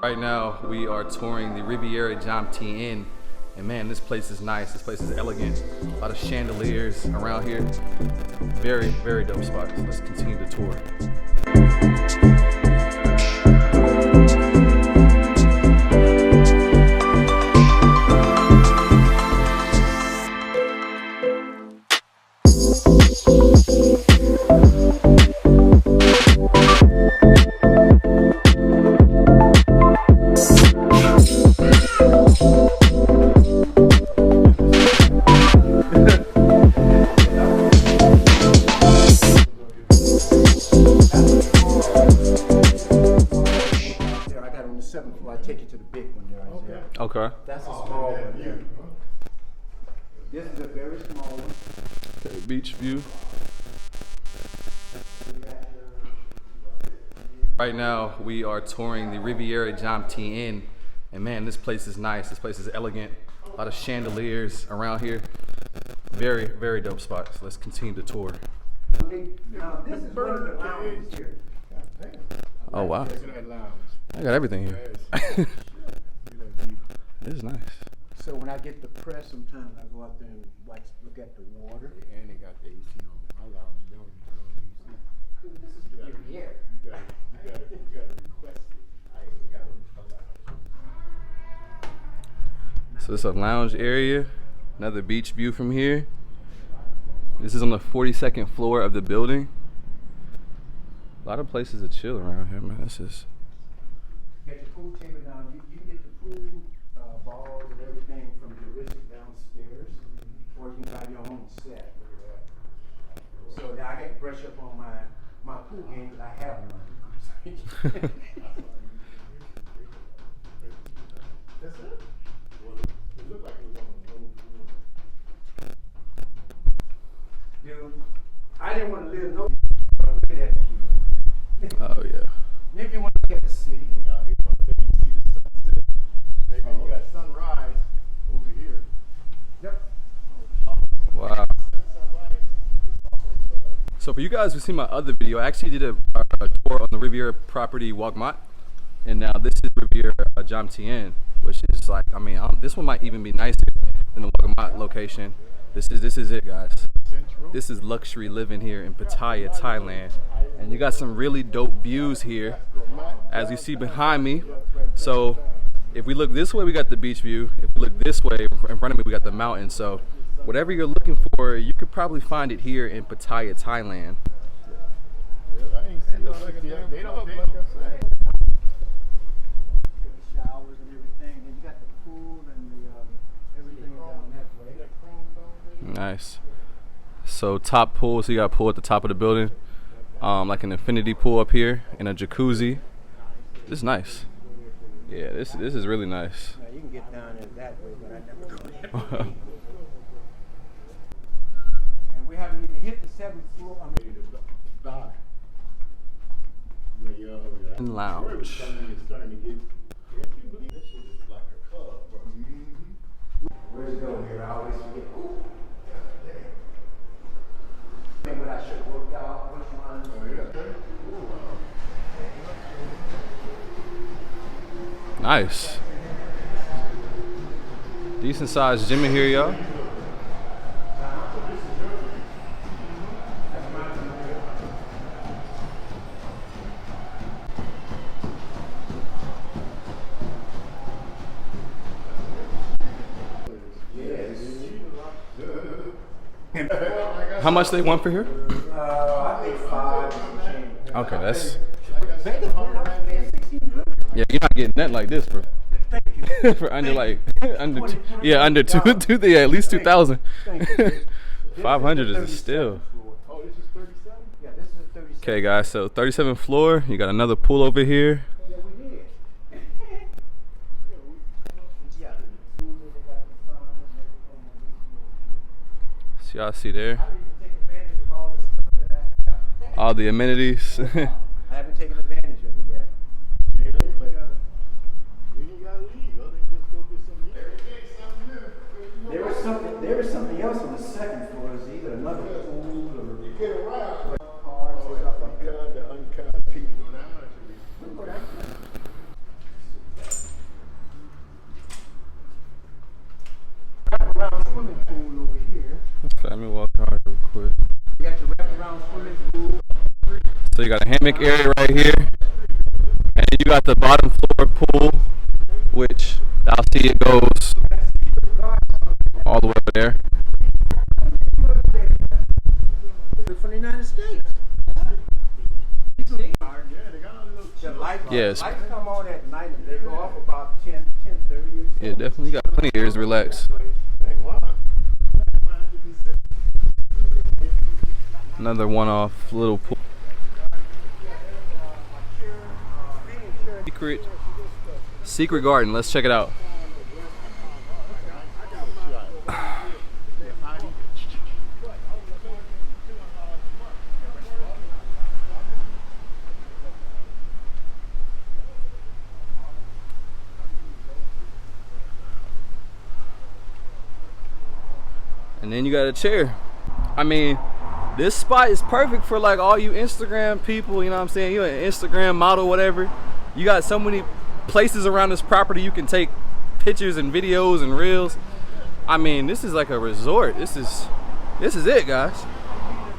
Right now, we are touring the Riviera Jomtien, and man, this place is nice. This place is elegant. A lot of chandeliers around here. Very, very dope spot. So let's continue the tour. Okay. That's a small one there. This is a very small one. Okay, beach view. Right now, we are touring the Riviera Jomtien, and man, this place is nice. This place is elegant. A lot of chandeliers around here. Very, very dope spot. So let's continue the tour. Now, this is one of the lounges here. Oh wow. I got everything here. This is nice. So when I get depressed, sometimes I go out there and look at the water. And they got the AC on. My lounge, they don't even turn on the AC. This is the Riviera. You gotta request it. I ain't got a lounge. So this is a lounge area. Another beach view from here. This is on the 42nd floor of the building. A lot of places to chill around here, man. This is. Get the pool table down. You can get the pool balls and everything from the Riviera downstairs, or you can buy your own set. So now I get to brush up on my pool game because I have none. That's it? Well, it looked like it was on the low floor. Dude, I didn't want to live no. Look at that view. Oh yeah. Maybe you want to get the city. Out here, maybe you see the sunset. Maybe you got sunrise over here. Yep. Wow. So for you guys who see my other video, I actually did a tour on the Riviera property Wagmat, and now this is Riviera Jomtien, which is like, I mean, this one might even be nicer than the Wagmat location. This is it, guys. This is luxury living here in Pattaya, Thailand, and you got some really dope views here, as you see behind me. So if we look this way, we got the beach view. If we look this way, in front of me, we got the mountain. So whatever you're looking for, you could probably find it here in Pattaya, Thailand. I ain't seen no like they don't like I said. Showers and everything. Then you got the pool and the everything down that way. Nice. So top pool, so you got a pool at the top of the building, like an infinity pool up here, and a jacuzzi. This is nice. Yeah, this is really nice. Now you can get down there that way, but I never go that way. And we haven't even hit the 7th floor. I mean, Die. And lounge. Starting to get. I can't believe this shit is like a club, bro. where's it going here? I always forget. Ooh. Think what I should have worked out. Which one? Oh, yeah. Ooh, wow. Nice. Decent sized gym in here, y'all. How much they want for here? I think 5 is the change. Okay, that's. $16. Yeah, you're not getting that like this, bro. Thank you. For under like under under two, yeah, at least 2,000. 500 is a steal. Oh, this is 37? Yeah, this is a 37. Okay, guys, so 37th floor. You got another pool over here. Yeah, we did. Yeah. So y'all see there, I don't even take advantage of all the stuff that I have. all the amenities. I haven't taken advantage of it yet. You ain't gotta leave. Y'all think just go get some new. There was something else on the 2nd floor. It was either another pool or You get around. cars and stuff like that. The unkind people. pool over here. Okay, let me walk out real quick. You got your wraparound swimming pool. So you got a hammock area right here, and you got the bottom floor pool, which I'll see it goes all the way over there. From the United States. The lights, Yes. lights come on at night and they go off about 10:30 or so. Yeah, definitely got plenty of areas to relax. Another one-off little pool. Secret garden. Let's check it out. And then you got a chair. I mean, this spot is perfect for like all you Instagram people, you know what I'm saying? You're an Instagram model, whatever. You got so many places around this property you can take pictures and videos and reels. I mean, this is like a resort. This is it, guys.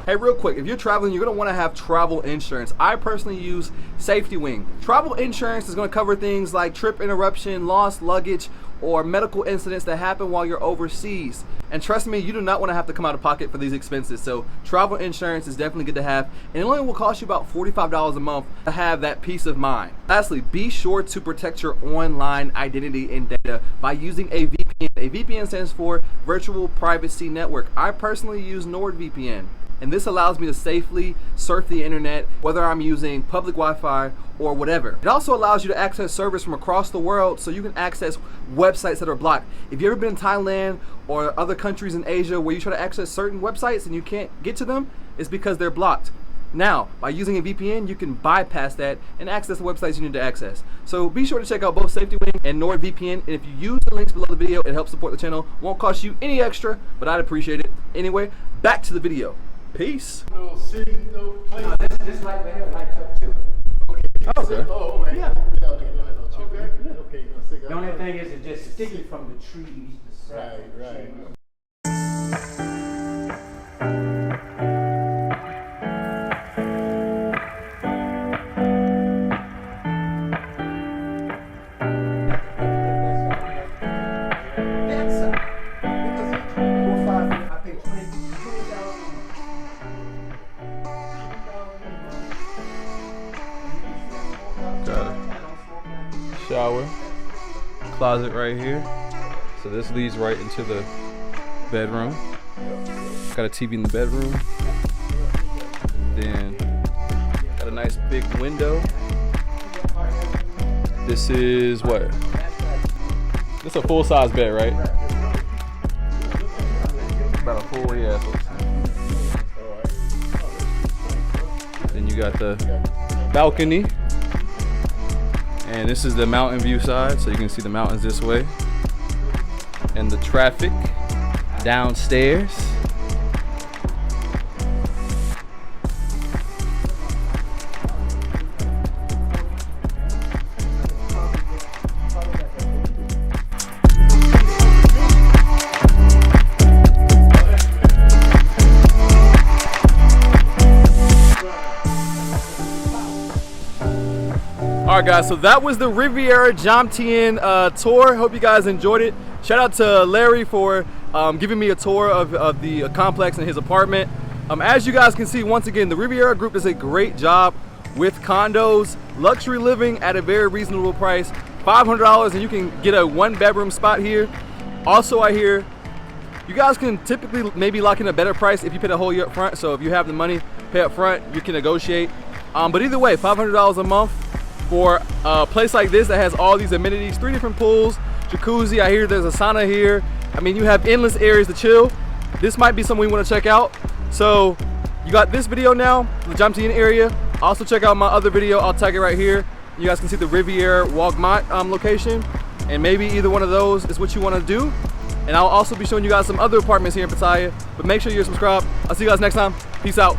Hey, real quick, if you're traveling, you're gonna wanna have travel insurance. I personally use Safety Wing. Travel insurance is gonna cover things like trip interruption, lost luggage, or medical incidents that happen while you're overseas. And trust me, you do not wanna have to come out of pocket for these expenses. So travel insurance is definitely good to have. And it only will cost you about $45 a month to have that peace of mind. Lastly, be sure to protect your online identity and data by using a VPN. A VPN stands for Virtual Privacy Network. I personally use NordVPN. And this allows me to safely surf the internet, whether I'm using public Wi-Fi or whatever. It also allows you to access servers from across the world, so you can access websites that are blocked. If you've ever been in Thailand or other countries in Asia where you try to access certain websites and you can't get to them, it's because they're blocked. Now, by using a VPN, you can bypass that and access the websites you need to access. So be sure to check out both Safety Wing and NordVPN. And if you use the links below the video, it helps support the channel. Won't cost you any extra, but I'd appreciate it. Anyway, back to the video. Peace. No city, no place. No, this light right here lights up too. Okay. Okay. Oh, right. Yeah. Okay. Okay. The only thing is it's just sticky from the trees. The sap. Right. Shower, closet right here. So this leads right into the bedroom. Got a TV in the bedroom. Then got a nice big window. This is what? This is a full-size bed, right? About a full, yeah. Then you got the balcony. And this is the mountain view side, so you can see the mountains this way. And the traffic downstairs. Alright guys, so that was the Riviera Jomtien tour. Hope you guys enjoyed it. Shout out to Larry for giving me a tour of the complex and his apartment. As you guys can see, once again, the Riviera Group does a great job with condos, luxury living at a very reasonable price. $500 and you can get a 1-bedroom spot here. Also, I hear you guys can typically maybe lock in a better price if you pay the whole year up front. So if you have the money, pay up front, you can negotiate. But either way, $500 a month for a place like this that has all these amenities, 3 different pools, jacuzzi. I hear there's a sauna here. I mean, you have endless areas to chill. This might be something we want to check out. So you got this video now, the Jomtien area. Also check out my other video. I'll tag it right here. You guys can see the Riviera Walgmont location, and maybe either one of those is what you want to do. And I'll also be showing you guys some other apartments here in Pattaya. But make sure you're subscribed. I'll see you guys next time. Peace out.